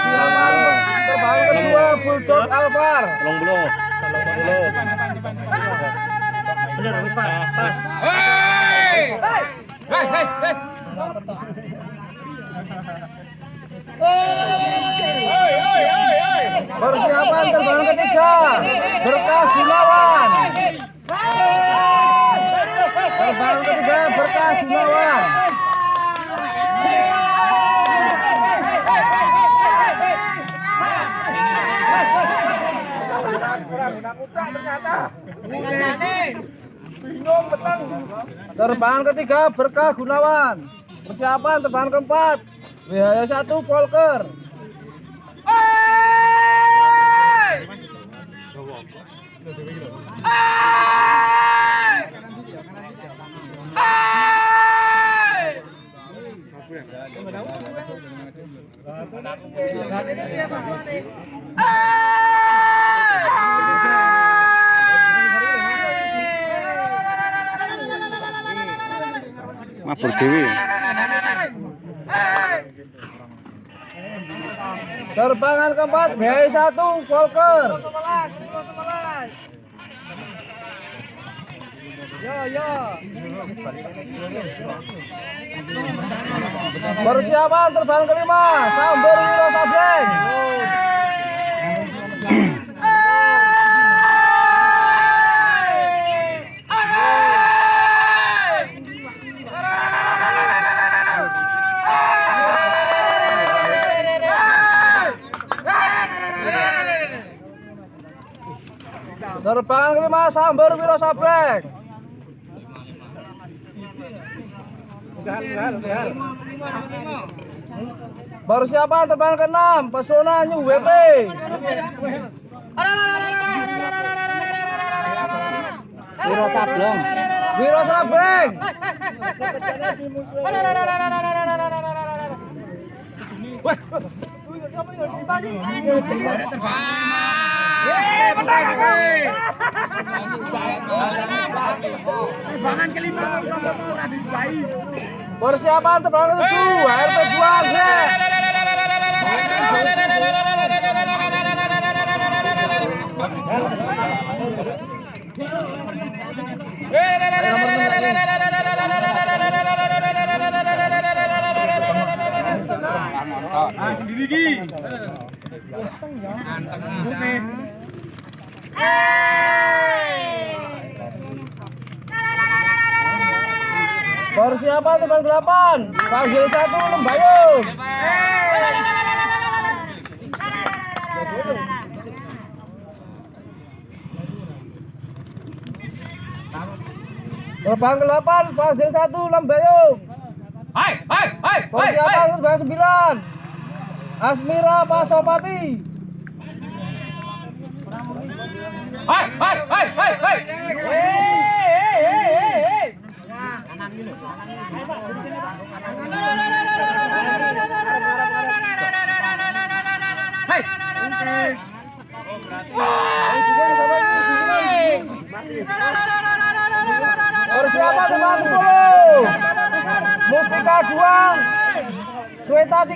Persiapan terbang kedua Bulldog Alvar. Belum. Bener, pas. Persiapan terbang ketiga Berkah Gunawan. Terbang ketiga Berkah Gunawan. Terbang ketiga Berkah Gunawan. Persiapan terbang keempat WHY 1 Volker. Mabur dewi. Terbangan keempat WHY 1 Volker. Persiapan terbang kelima Samber Wiro Sableng. Terbang kelima Samber Wiro Sableng. Persiapan terbang ke-6 Pesona New WP. Wiro Sableng. Wiro Sableng. Persiapan terbang ke-7 HRP 2 Anggrek. Persiapan terbang 8 Panggil 1 Lembayung. Terbang ke-8 Panggil 1 Lembayung. Persiapan terbang 9 Asmira Pasopati. Persiapan terbang 10 Mustika 2 Sweta 3.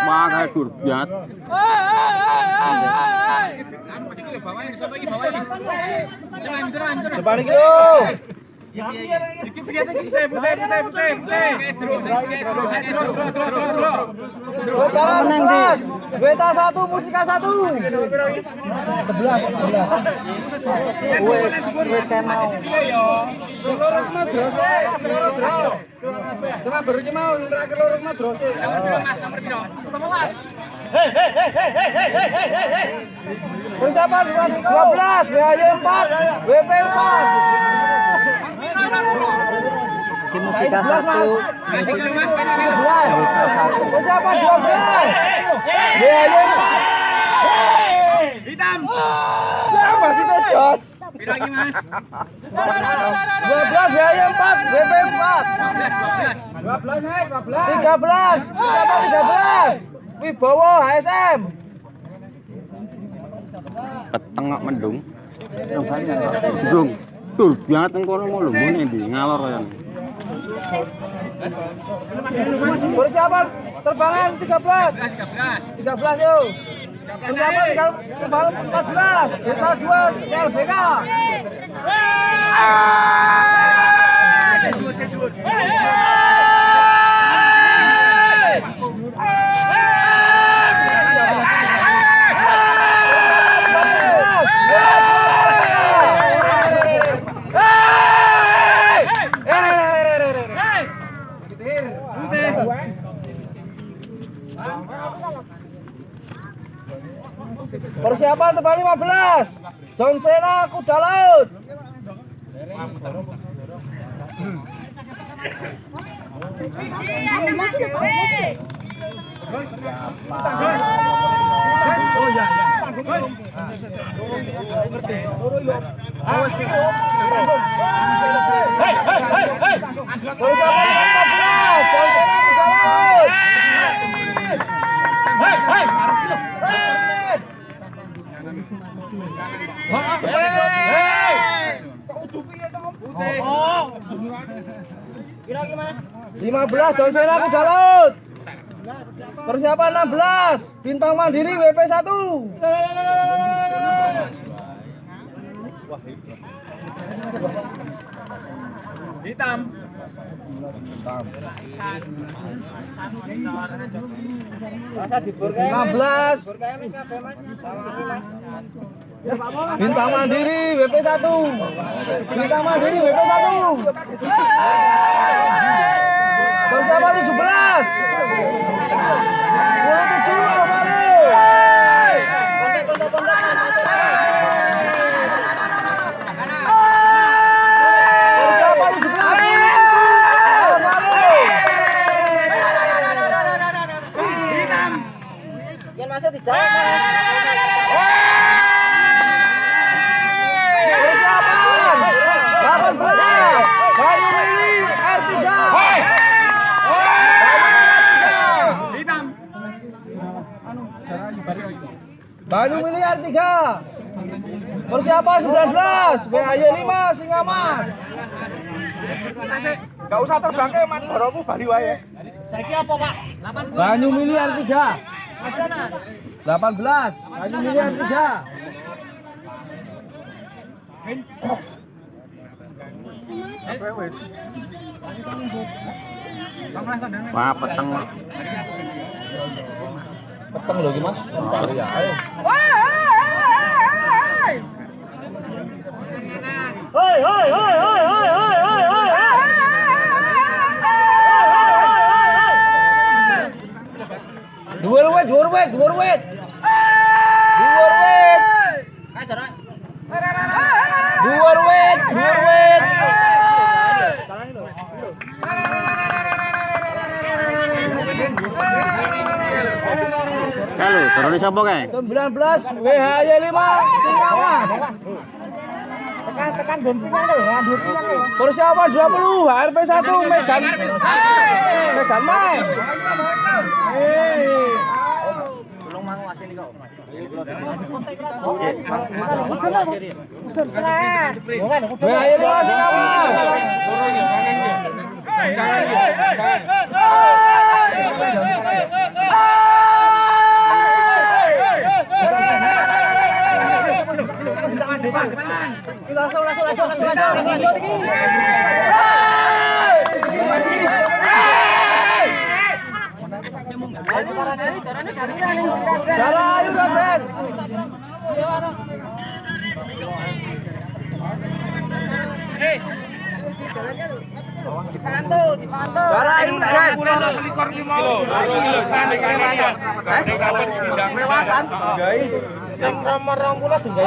Makai durbiat. Depan iki lho. Menang Weta 1 Mustika 1. 11. Wes kan mau. Kelorok madrase, kelorok draw. Cuma baru ki mau ngerak kelorok madrase. Nomor piro Mas? Nomor piro? 11. Persiapan 12 WHY 4 WP 4. Mustika 1. Masih kilo Mas, kan 11. Persiapan 12 WHY 4. Hitam. Siapa sih itu Jos? Piro iki Mas? 12 WHY 4 WP 4. 12 naik 12. 13. Siapa 13? Wibowo HSM. Peteng kok mendung. Mendung. Tur biat nang kono mau lho mene ndi ngalor yang. Persiapan terbangan 13. 13 yo. Persiapan terbangan 14. Kita 2 LBK. Persiapan terbang 15. John Cena kuda laut. Kira-kira Mas 15 John Cena kuda laut. Persiapan 16 Bintang Mandiri WP1. Hitam. 15 Bintang Mandiri WP1. Bintang Mandiri WP1. Persiapan 17 27 Alvaro. Persiapan 17 yang masih dijawab. Persiapan 18 Bayu Mili R3. Bayu Mili R3. Persiapan 19 BAY5 Singamas. Gak usah terbang ke man boromu Bali wae. Saiki apa, Pak? Banyu Mili R3. 18 Banyu Mili R3. Wah, peteng. Peteng lho iki Mas. Ya ayo. Hoi hoi hoi hoi hoi hoi hoi hoi. Dhuwur wit. Dhuwur wit. Kalau turun sapa kae? 19 WHY5 Singamas. Tekan bensinnya lho, ngambilnya lho. Persiapan 20 HRP1 Medan Mai. Belum mau asli kok. WHY5 Singamas. Langsung. Darah ayu Raden. Darah ayu Raden. Sing nomor 20 tinggal.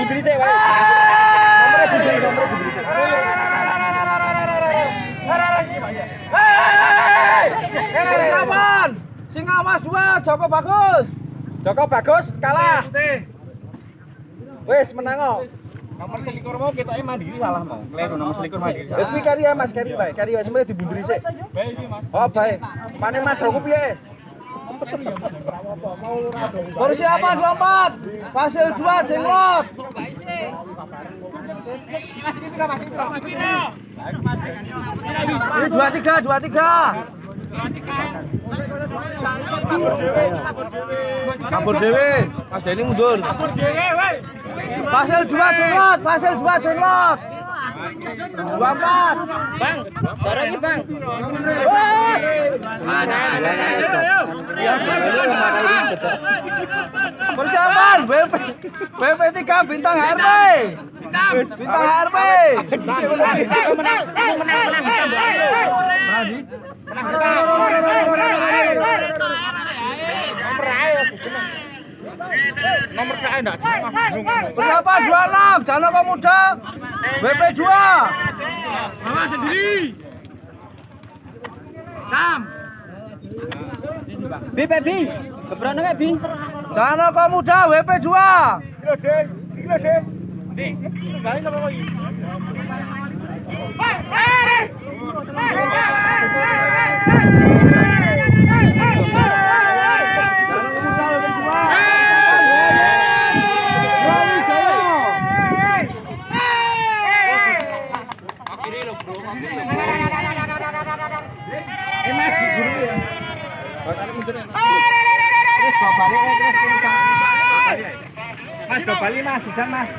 Putri saya wae. Nomor putri. Kapan? Singamas 2 Joko Bagus. Joko Bagus kalah. Wes menang kok. Nomor selikur mau ketoknya mandiri salah mau. Kleru nomor selikur mandiri. Wis kuwi kari ya Mas, kari bae. Kari wis mulai dibunderi sik. Bae iki Mas. Oh, bae. Mane madroku piye? Polisi apa 24? Pasir 2 jenglot. Ini 23. Kabur dewe. Mas Deni mundur. Kabur dewe, woi. Pasir 2 jenglot, pasir 2 jenglot. 24. Bang, barang iki Bang. Persiapan BP 3 bintang HRP. Bintang HRP. Nomor kae ndak. Persiapan 26 Jangan Pemuda BP 2. Mama sendiri. Sam. Bi, gebrono kae Bi. Jangan Pemuda WP 2. Kilo deh. Dik, gawe napa iki? Mas, go bali Mas, sisan Mas.